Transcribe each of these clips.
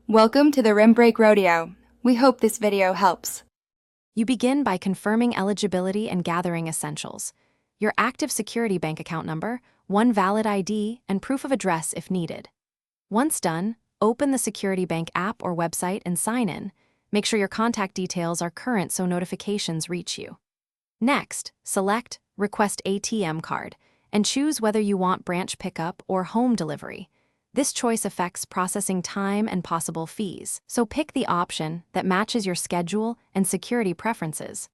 Welcome to the Rim Break Rodeo. We hope this video helps. You begin by confirming eligibility and gathering essentials. Your active Security Bank account number, one valid ID, and proof of address if needed. Once done, open the Security Bank app or website and sign in. Make sure your contact details are current so notifications reach you. Next, select Request ATM Card and choose whether you want branch pickup or home delivery. This choice affects processing time and possible fees, so pick the option that matches your schedule and security preferences.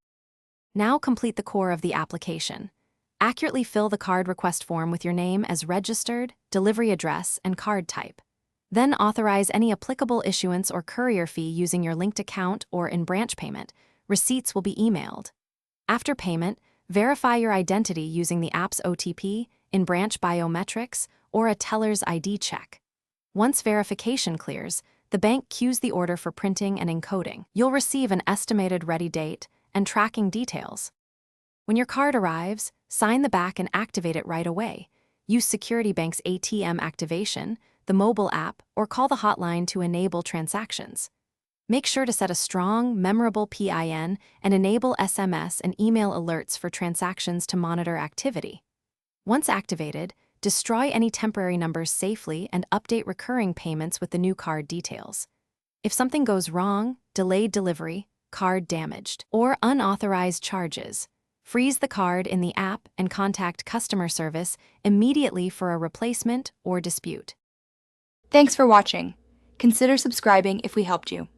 Now complete the core of the application. Accurately fill the card request form with your name as registered, delivery address, and card type. Then authorize any applicable issuance or courier fee using your linked account or in branch payment. Receipts will be emailed. After payment, verify your identity using the app's OTP, in-branch biometrics, or a teller's ID check. Once verification clears, the bank queues the order for printing and encoding. You'll receive an estimated ready date and tracking details. When your card arrives, sign the back and activate it right away. Use Security Bank's ATM activation, the mobile app, or call the hotline to enable transactions. Make sure to set a strong, memorable PIN and enable SMS and email alerts for transactions to monitor activity. Once activated, destroy any temporary numbers safely and update recurring payments with the new card details. If something goes wrong, delayed delivery, card damaged, or unauthorized charges, freeze the card in the app and contact customer service immediately for a replacement or dispute. Thanks for watching. Consider subscribing if we helped you.